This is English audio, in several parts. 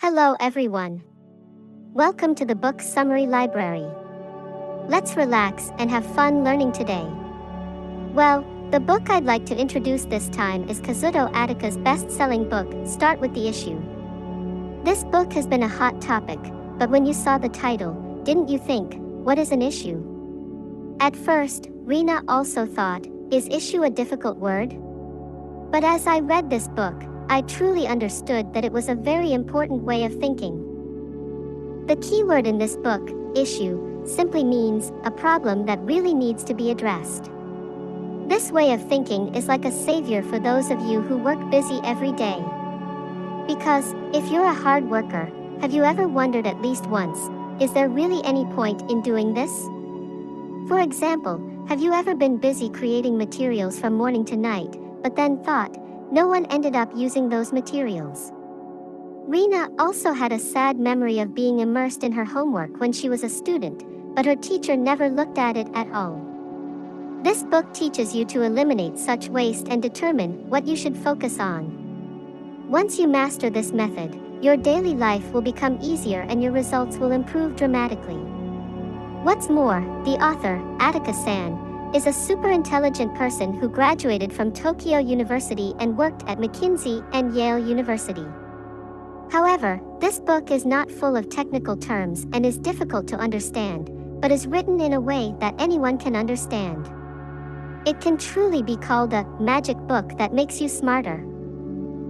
Hello everyone. Welcome to the Book Summary Library. Let's relax and have fun learning today. Well, the book I'd like to introduce this time is Kazuto Ataka's best-selling book, Start with the Issue. This book has been a hot topic, but when you saw the title, didn't you think, what is an issue? At first, Lina also thought, is issue a difficult word? But as I read this book, I truly understood that it was a very important way of thinking. The key word in this book, issue, simply means a problem that really needs to be addressed. This way of thinking is like a savior for those of you who work busy every day. Because, if you're a hard worker, have you ever wondered at least once, is there really any point in doing this? For example, have you ever been busy creating materials from morning to night, but then thought, no one ended up using those materials? Lina also had a sad memory of being immersed in her homework when she was a student, but her teacher never looked at it at all. This book teaches you to eliminate such waste and determine what you should focus on. Once you master this method, your daily life will become easier and your results will improve dramatically. What's more, the author, Ataka-san, is a super intelligent person who graduated from Tokyo University and worked at McKinsey and Yale University. However, this book is not full of technical terms and is difficult to understand, but is written in a way that anyone can understand. It can truly be called a magic book that makes you smarter.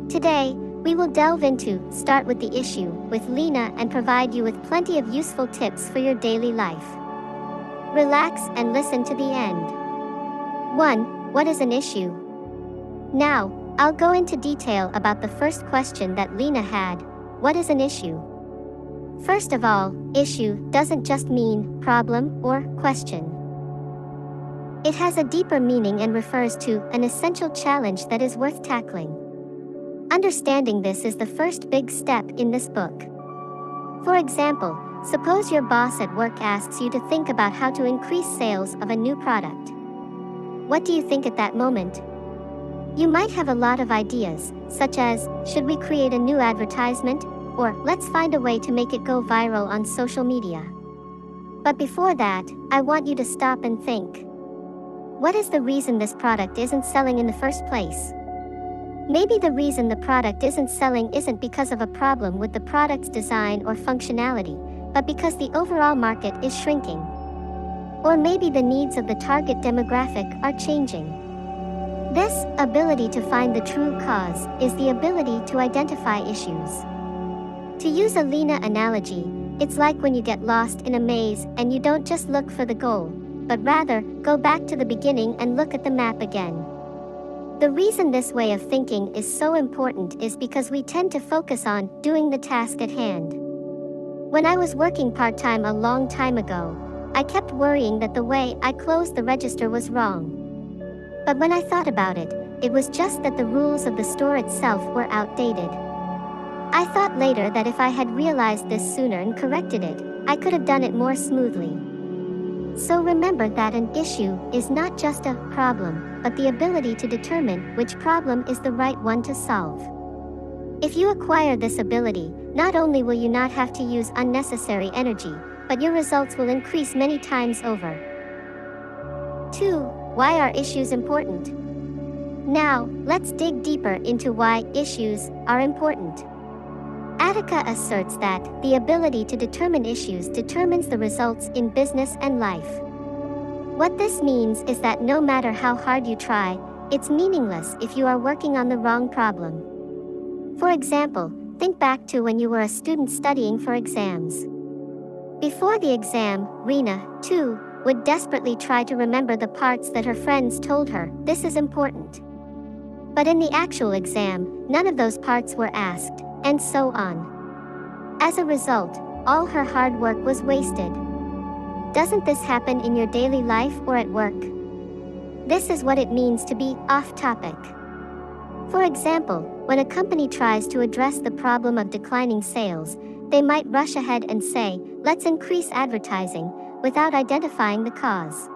Today, we will delve into Start with the Issue with Lina and provide you with plenty of useful tips for your daily life. Relax and listen to the end. 1. What is an issue? Now, I'll go into detail about the first question that Lina had. What is an issue? First of all, issue doesn't just mean problem or question. It has a deeper meaning and refers to an essential challenge that is worth tackling. Understanding this is the first big step in this book. For example, suppose your boss at work asks you to think about how to increase sales of a new product. What do you think at that moment? You might have a lot of ideas, such as, should we create a new advertisement? Or, let's find a way to make it go viral on social media. But before that, I want you to stop and think. What is the reason this product isn't selling in the first place? Maybe the reason the product isn't selling isn't because of a problem with the product's design or functionality, but because the overall market is shrinking. Or maybe the needs of the target demographic are changing. This ability to find the true cause is the ability to identify issues. To use a Lina analogy, it's like when you get lost in a maze and you don't just look for the goal, but rather go back to the beginning and look at the map again. The reason this way of thinking is so important is because we tend to focus on doing the task at hand. When I was working part-time a long time ago, I kept worrying that the way I closed the register was wrong. But when I thought about it, it was just that the rules of the store itself were outdated. I thought later that if I had realized this sooner and corrected it, I could have done it more smoothly. So remember that an issue is not just a problem, but the ability to determine which problem is the right one to solve. If you acquire this ability, not only will you not have to use unnecessary energy, but your results will increase many times over. 2. Why are issues important? Now, let's dig deeper into why issues are important. Ataka asserts that the ability to determine issues determines the results in business and life. What this means is that no matter how hard you try, it's meaningless if you are working on the wrong problem. For example, think back to when you were a student studying for exams. Before the exam, Lina, too, would desperately try to remember the parts that her friends told her, this is important. But in the actual exam, none of those parts were asked, and so on. As a result, all her hard work was wasted. Doesn't this happen in your daily life or at work? This is what it means to be off topic. For example, when a company tries to address the problem of declining sales, they might rush ahead and say, let's increase advertising, without identifying the cause.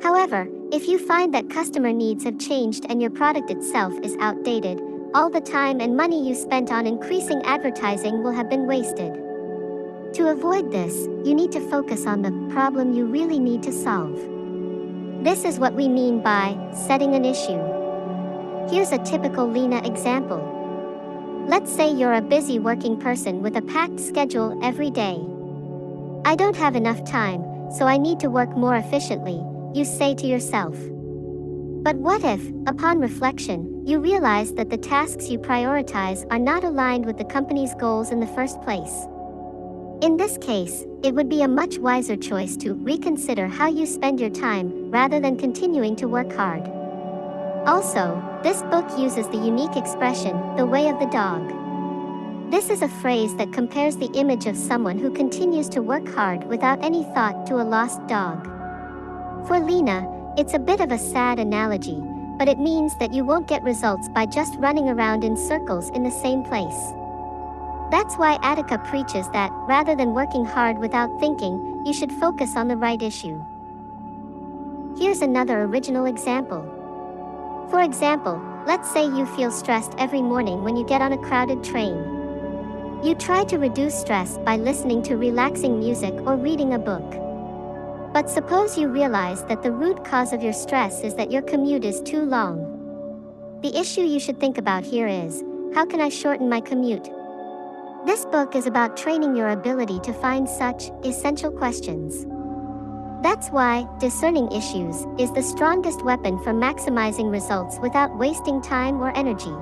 However, if you find that customer needs have changed and your product itself is outdated, all the time and money you spent on increasing advertising will have been wasted. To avoid this, you need to focus on the problem you really need to solve. This is what we mean by setting an issue. Here's a typical Lina example. Let's say you're a busy working person with a packed schedule every day. I don't have enough time, so I need to work more efficiently, you say to yourself. But what if, upon reflection, you realize that the tasks you prioritize are not aligned with the company's goals in the first place? In this case, it would be a much wiser choice to reconsider how you spend your time rather than continuing to work hard. Also, this book uses the unique expression, the way of the dog. This is a phrase that compares the image of someone who continues to work hard without any thought to a lost dog. For Lina, it's a bit of a sad analogy, but it means that you won't get results by just running around in circles in the same place. That's why Ataka preaches that, rather than working hard without thinking, you should focus on the right issue. Here's another original example. For example, let's say you feel stressed every morning when you get on a crowded train. You try to reduce stress by listening to relaxing music or reading a book. But suppose you realize that the root cause of your stress is that your commute is too long. The issue you should think about here is, how can I shorten my commute? This book is about training your ability to find such essential questions. That's why discerning issues is the strongest weapon for maximizing results without wasting time or energy.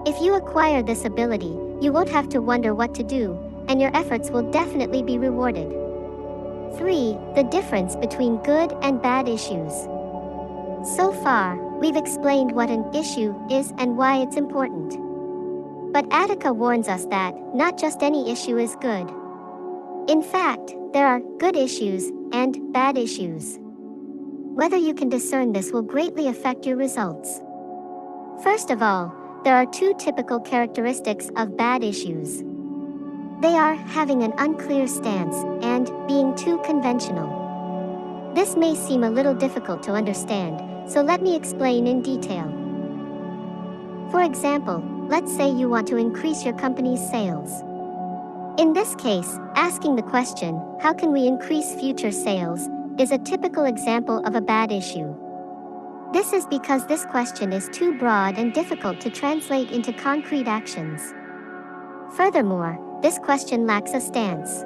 If you acquire this ability, you won't have to wonder what to do, and your efforts will definitely be rewarded. 3. The difference between good and bad issues. So far, we've explained what an issue is and why it's important. But Ataka warns us that not just any issue is good. In fact, there are good issues and bad issues. Whether you can discern this will greatly affect your results. First of all, there are two typical characteristics of bad issues. They are having an unclear stance and being too conventional. This may seem a little difficult to understand, so let me explain in detail. For example, let's say you want to increase your company's sales. In this case, asking the question, how can we increase future sales, is a typical example of a bad issue. This is because this question is too broad and difficult to translate into concrete actions. Furthermore, this question lacks a stance.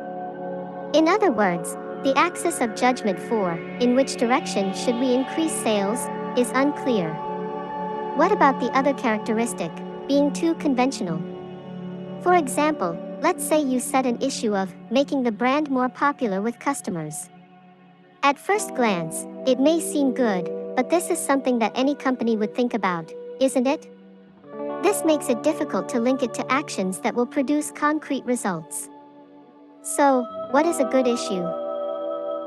In other words, the axis of judgment for, in which direction should we increase sales, is unclear. What about the other characteristic, being too conventional? For example, let's say you set an issue of making the brand more popular with customers. At first glance, it may seem good, but this is something that any company would think about, isn't it? This makes it difficult to link it to actions that will produce concrete results. So, what is a good issue?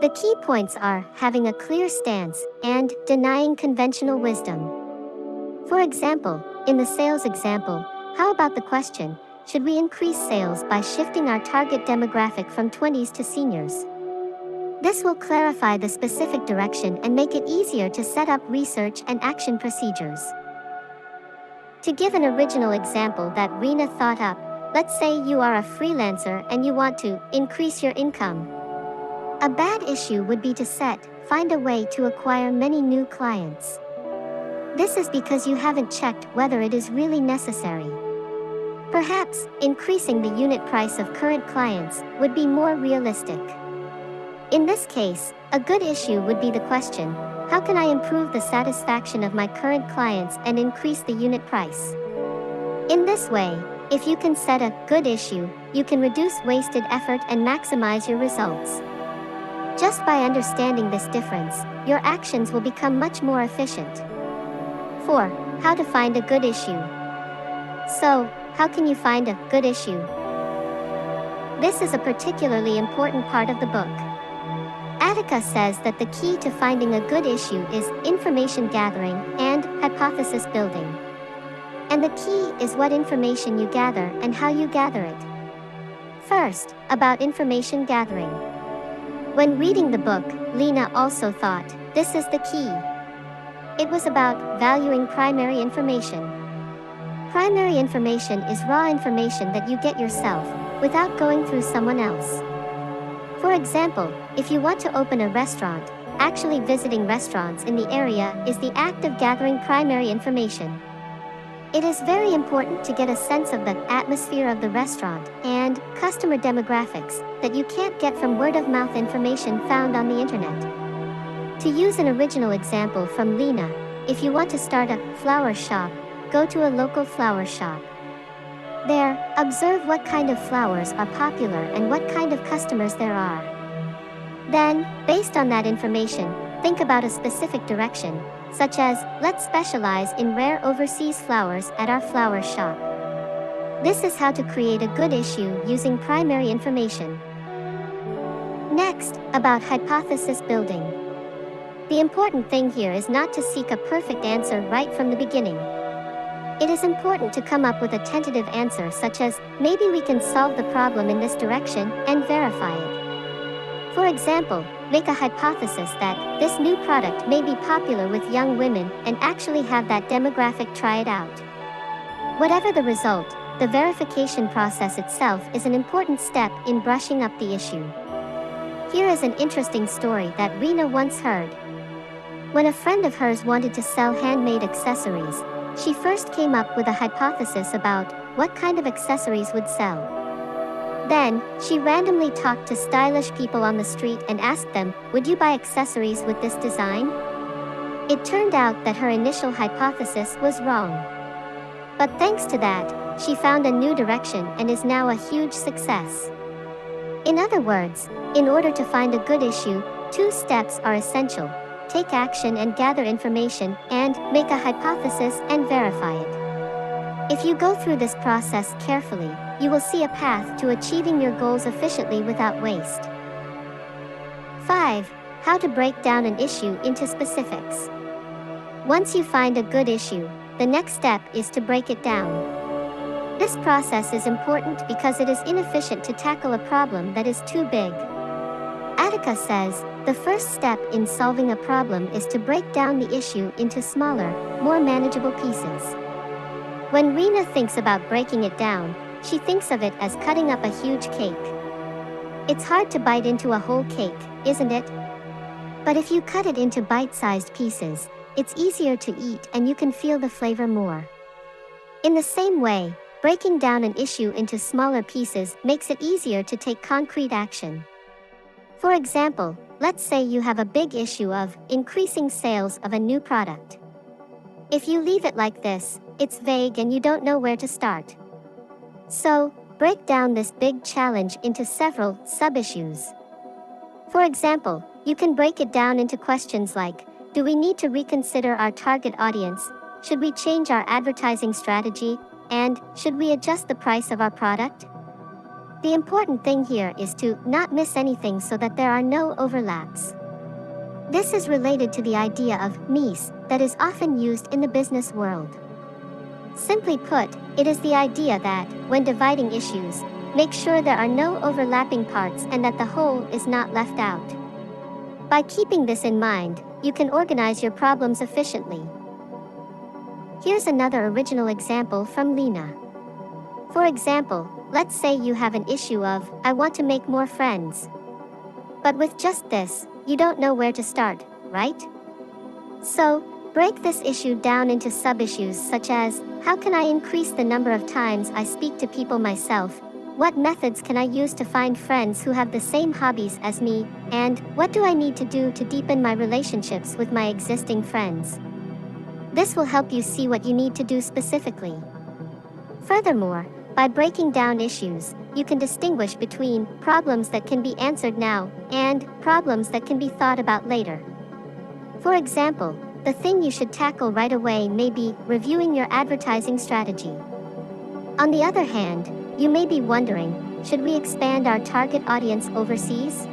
The key points are having a clear stance and denying conventional wisdom. For example, in the sales example, how about the question, should we increase sales by shifting our target demographic from 20s to seniors? This will clarify the specific direction and make it easier to set up research and action procedures. To give an original example that Lina thought up, let's say you are a freelancer and you want to increase your income. A bad issue would be to find a way to acquire many new clients. This is because you haven't checked whether it is really necessary. Perhaps, increasing the unit price of current clients would be more realistic. In this case, a good issue would be the question, how can I improve the satisfaction of my current clients and increase the unit price? In this way, if you can set a good issue, you can reduce wasted effort and maximize your results. Just by understanding this difference, your actions will become much more efficient. 4. How to find a good issue. So, how can you find a good issue? This is a particularly important part of the book. Ataka says that the key to finding a good issue is information gathering and hypothesis building. And the key is what information you gather and how you gather it. First, about information gathering. When reading the book, Lina also thought, this is the key. It was about valuing primary information. Primary information is raw information that you get yourself, without going through someone else. For example, if you want to open a restaurant, actually visiting restaurants in the area is the act of gathering primary information. It is very important to get a sense of the atmosphere of the restaurant and customer demographics that you can't get from word-of-mouth information found on the internet. To use an original example from Lina, if you want to start a flower shop, go to a local flower shop. There, observe what kind of flowers are popular and what kind of customers there are. Then, based on that information, think about a specific direction, such as, let's specialize in rare overseas flowers at our flower shop. This is how to create a good issue using primary information. Next, about hypothesis building. The important thing here is not to seek a perfect answer right from the beginning. It is important to come up with a tentative answer such as, maybe we can solve the problem in this direction, and verify it. For example, make a hypothesis that this new product may be popular with young women and actually have that demographic try it out. Whatever the result, the verification process itself is an important step in brushing up the issue. Here is an interesting story that Lina once heard. When a friend of hers wanted to sell handmade accessories, she first came up with a hypothesis about what kind of accessories would sell. Then, she randomly talked to stylish people on the street and asked them, would you buy accessories with this design? It turned out that her initial hypothesis was wrong. But thanks to that, she found a new direction and is now a huge success. In other words, in order to find a good issue, 2 steps are essential. Take action and gather information, and make a hypothesis and verify it. If you go through this process carefully, you will see a path to achieving your goals efficiently without waste. 5. How to break down an issue into specifics. Once you find a good issue, the next step is to break it down. This process is important because it is inefficient to tackle a problem that is too big. Ataka says, the first step in solving a problem is to break down the issue into smaller, more manageable pieces. When Lina thinks about breaking it down, she thinks of it as cutting up a huge cake. It's hard to bite into a whole cake, isn't it? But if you cut it into bite-sized pieces, it's easier to eat and you can feel the flavor more. In the same way, breaking down an issue into smaller pieces makes it easier to take concrete action. For example, let's say you have a big issue of increasing sales of a new product. If you leave it like this, it's vague and you don't know where to start. So, break down this big challenge into several sub-issues. For example, you can break it down into questions like, do we need to reconsider our target audience? Should we change our advertising strategy? And, should we adjust the price of our product? The important thing here is to not miss anything so that there are no overlaps. This is related to the idea of niche that is often used in the business world. Simply put, it is the idea that, when dividing issues, make sure there are no overlapping parts and that the whole is not left out. By keeping this in mind, you can organize your problems efficiently. Here's another original example from Lina. For example, let's say you have an issue of, I want to make more friends. But with just this, you don't know where to start, right? So, break this issue down into sub-issues such as, how can I increase the number of times I speak to people myself? What methods can I use to find friends who have the same hobbies as me? And, what do I need to do to deepen my relationships with my existing friends? This will help you see what you need to do specifically. Furthermore, by breaking down issues, you can distinguish between problems that can be answered now and problems that can be thought about later. For example, the thing you should tackle right away may be reviewing your advertising strategy. On the other hand, you may be wondering, should we expand our target audience overseas?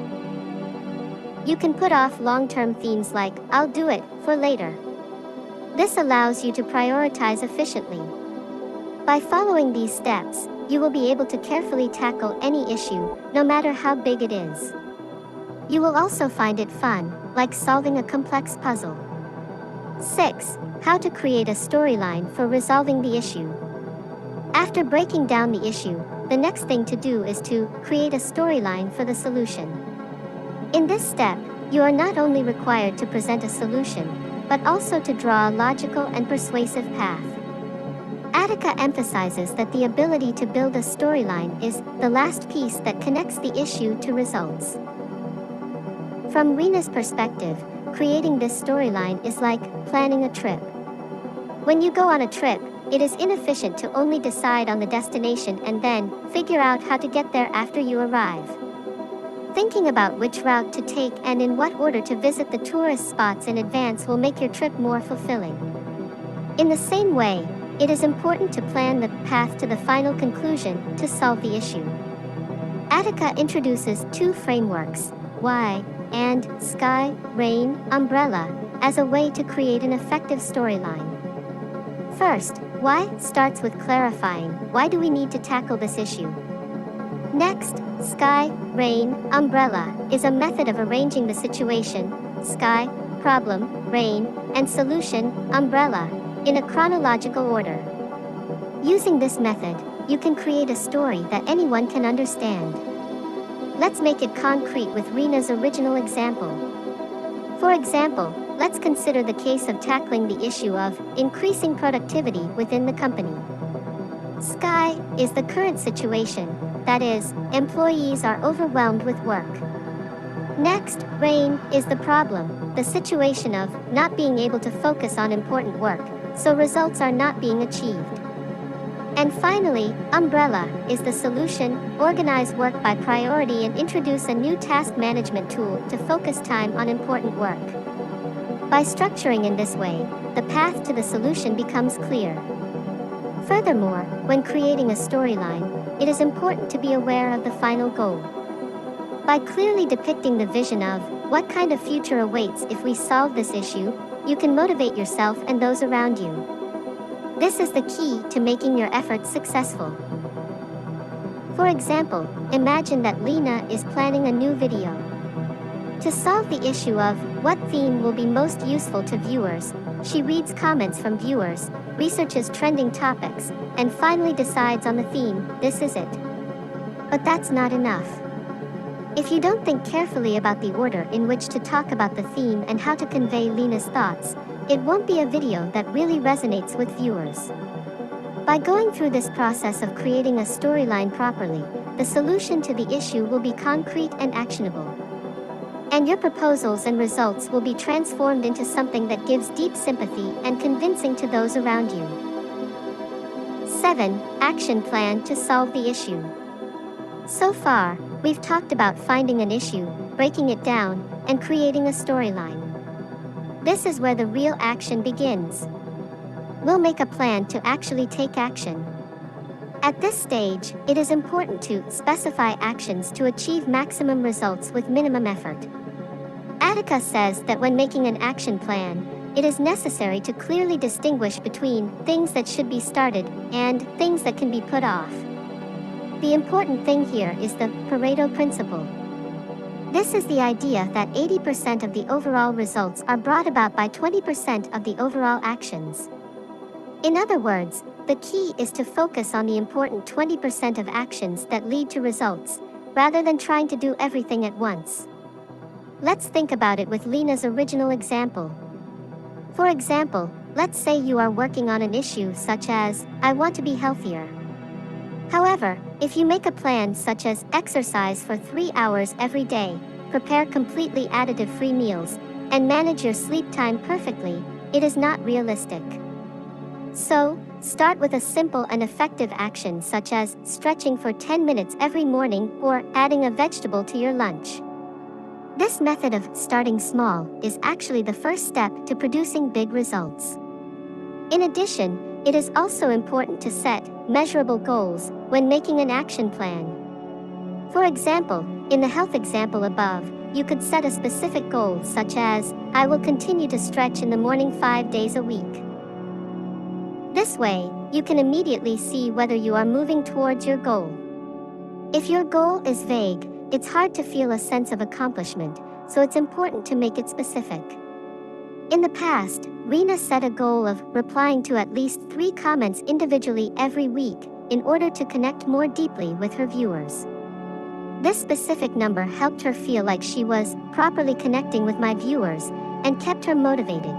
You can put off long-term themes like, I'll do it, for later. This allows you to prioritize efficiently. By following these steps, you will be able to carefully tackle any issue, no matter how big it is. You will also find it fun, like solving a complex puzzle. 6. How to create a storyline for resolving the issue. After breaking down the issue, the next thing to do is to create a storyline for the solution. In this step, you are not only required to present a solution, but also to draw a logical and persuasive path. Ataka emphasizes that the ability to build a storyline is the last piece that connects the issue to results. From Rina's perspective, creating this storyline is like planning a trip. When you go on a trip, it is inefficient to only decide on the destination and then figure out how to get there after you arrive. Thinking about which route to take and in what order to visit the tourist spots in advance will make your trip more fulfilling. In the same way, it is important to plan the path to the final conclusion to solve the issue. Ataka introduces two frameworks, why and sky, rain, umbrella, as a way to create an effective storyline. First, why starts with clarifying why do we need to tackle this issue. Next, sky, rain, umbrella is a method of arranging the situation, sky, problem, rain, and solution, umbrella, in a chronological order. Using this method, you can create a story that anyone can understand. Let's make it concrete with Rina's original example. For example, let's consider the case of tackling the issue of increasing productivity within the company. Sky is the current situation, that is, employees are overwhelmed with work. Next, rain is the problem, the situation of not being able to focus on important work, so results are not being achieved. And finally, umbrella is the solution, organize work by priority and introduce a new task management tool to focus time on important work. By structuring in this way, the path to the solution becomes clear. Furthermore, when creating a storyline, it is important to be aware of the final goal. By clearly depicting the vision of what kind of future awaits if we solve this issue, you can motivate yourself and those around you. This is the key to making your efforts successful. For example, imagine that Lina is planning a new video. To solve the issue of what theme will be most useful to viewers, she reads comments from viewers, researches trending topics, and finally decides on the theme. This is it. But that's not enough. If you don't think carefully about the order in which to talk about the theme and how to convey Lina's thoughts, it won't be a video that really resonates with viewers. By going through this process of creating a storyline properly, the solution to the issue will be concrete and actionable. And your proposals and results will be transformed into something that gives deep sympathy and convincing to those around you. 7. Action plan to solve the issue. So far, we've talked about finding an issue, breaking it down, and creating a storyline. This is where the real action begins. We'll make a plan to actually take action. At this stage, it is important to specify actions to achieve maximum results with minimum effort. Ataka says that when making an action plan, it is necessary to clearly distinguish between things that should be started and things that can be put off. The important thing here is the Pareto principle. This is the idea that 80% of the overall results are brought about by 20% of the overall actions. In other words, the key is to focus on the important 20% of actions that lead to results, rather than trying to do everything at once. Let's think about it with Lina's original example. For example, let's say you are working on an issue such as, I want to be healthier. However, if you make a plan such as exercise for 3 hours every day, prepare completely additive-free meals, and manage your sleep time perfectly, it is not realistic. So, start with a simple and effective action such as stretching for 10 minutes every morning or adding a vegetable to your lunch. This method of starting small is actually the first step to producing big results. In addition, it is also important to set measurable goals when making an action plan. For example, in the health example above, you could set a specific goal such as, I will continue to stretch in the morning 5 days a week. This way, you can immediately see whether you are moving towards your goal. If your goal is vague, it's hard to feel a sense of accomplishment, so it's important to make it specific. In the past, Rina set a goal of replying to at least 3 comments individually every week, in order to connect more deeply with her viewers. This specific number helped her feel like she was properly connecting with my viewers and kept her motivated.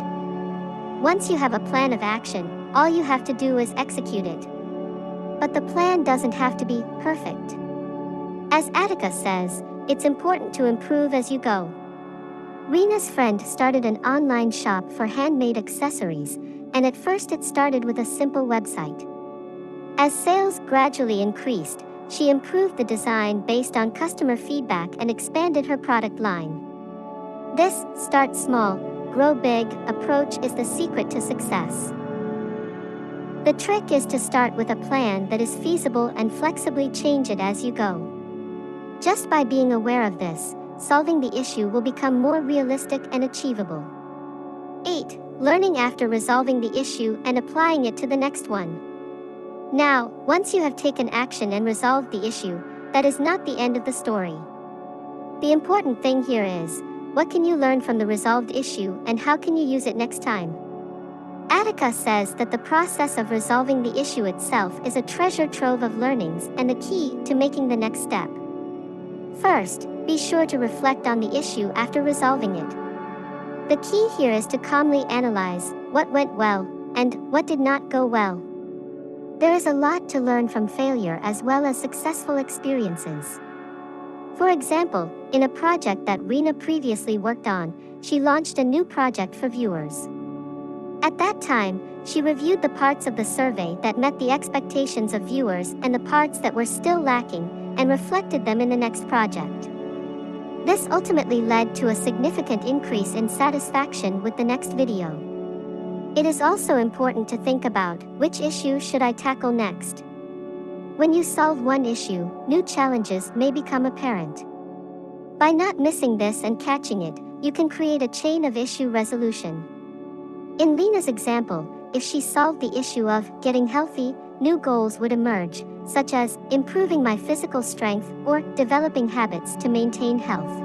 Once you have a plan of action, all you have to do is execute it. But the plan doesn't have to be perfect. As Ataka says, it's important to improve as you go. Rina's friend started an online shop for handmade accessories, and at first it started with a simple website. As sales gradually increased, she improved the design based on customer feedback and expanded her product line. This start small, grow big approach is the secret to success. The trick is to start with a plan that is feasible and flexibly change it as you go. Just by being aware of this, solving the issue will become more realistic and achievable. 8. Learning after resolving the issue and applying it to the next one. Now, once you have taken action and resolved the issue, that is not the end of the story. The important thing here is, what can you learn from the resolved issue and how can you use it next time? Ataka says that the process of resolving the issue itself is a treasure trove of learnings and the key to making the next step. First, be sure to reflect on the issue after resolving it. The key here is to calmly analyze what went well and what did not go well. There is a lot to learn from failure as well as successful experiences. For example, in a project that Rina previously worked on, she launched a new project for viewers. At that time, she reviewed the parts of the survey that met the expectations of viewers and the parts that were still lacking, and reflected them in the next project. This ultimately led to a significant increase in satisfaction with the next video. It is also important to think about, which issue should I tackle next? When you solve one issue, new challenges may become apparent. By not missing this and catching it, you can create a chain of issue resolution. In Lina's example, if she solved the issue of getting healthy, new goals would emerge, such as improving my physical strength or developing habits to maintain health.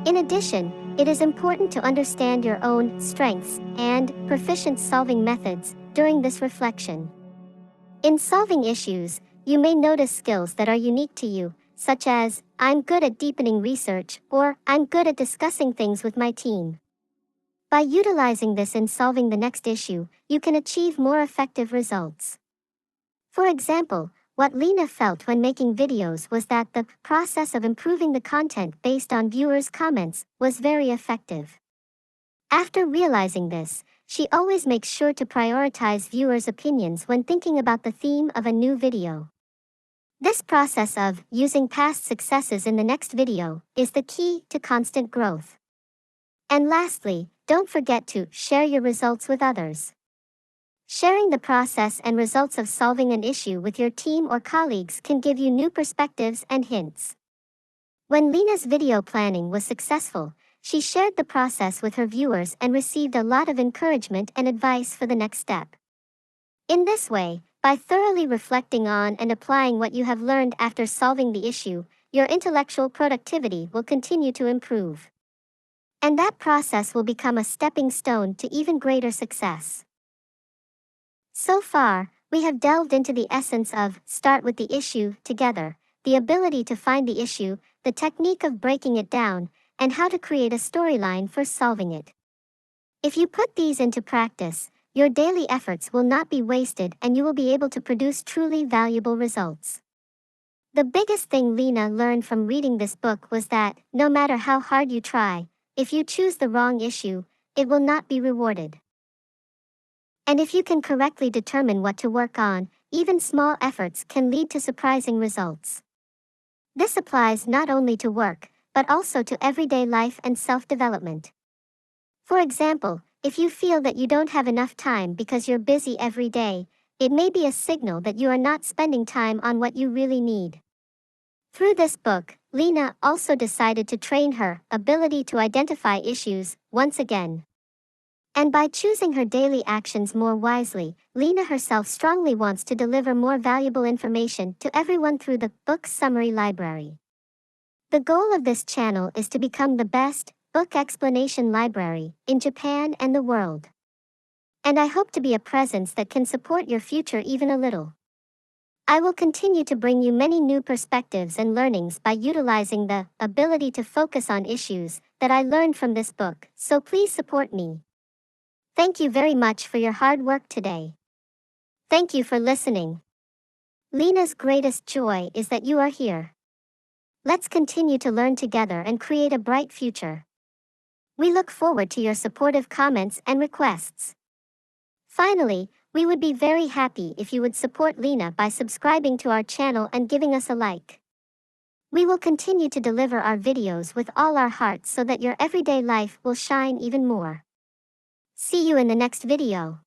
In addition, it is important to understand your own strengths and proficient solving methods during this reflection. In solving issues, you may notice skills that are unique to you, such as, I'm good at deepening research, or I'm good at discussing things with my team. By utilizing this in solving the next issue, you can achieve more effective results. For example, what Lina felt when making videos was that the process of improving the content based on viewers' comments was very effective. After realizing this, she always makes sure to prioritize viewers' opinions when thinking about the theme of a new video. This process of using past successes in the next video is the key to constant growth. And lastly, don't forget to share your results with others. Sharing the process and results of solving an issue with your team or colleagues can give you new perspectives and hints. When Lina's video planning was successful, she shared the process with her viewers and received a lot of encouragement and advice for the next step. In this way, by thoroughly reflecting on and applying what you have learned after solving the issue, your intellectual productivity will continue to improve. And that process will become a stepping stone to even greater success. So far, we have delved into the essence of start with the issue together, the ability to find the issue, the technique of breaking it down, and how to create a storyline for solving it. If you put these into practice, your daily efforts will not be wasted and you will be able to produce truly valuable results. The biggest thing Lina learned from reading this book was that, no matter how hard you try, if you choose the wrong issue, it will not be rewarded. And if you can correctly determine what to work on, even small efforts can lead to surprising results. This applies not only to work, but also to everyday life and self-development. For example, if you feel that you don't have enough time because you're busy every day, it may be a signal that you are not spending time on what you really need. Through this book, Lina also decided to train her ability to identify issues once again. And by choosing her daily actions more wisely, Lina herself strongly wants to deliver more valuable information to everyone through the book summary library. The goal of this channel is to become the best book explanation library in Japan and the world. And I hope to be a presence that can support your future even a little. I will continue to bring you many new perspectives and learnings by utilizing the ability to focus on issues that I learned from this book, so please support me. Thank you very much for your hard work today. Thank you for listening. Lina's greatest joy is that you are here. Let's continue to learn together and create a bright future. We look forward to your supportive comments and requests. Finally, we would be very happy if you would support Lina by subscribing to our channel and giving us a like. We will continue to deliver our videos with all our hearts so that your everyday life will shine even more. See you in the next video.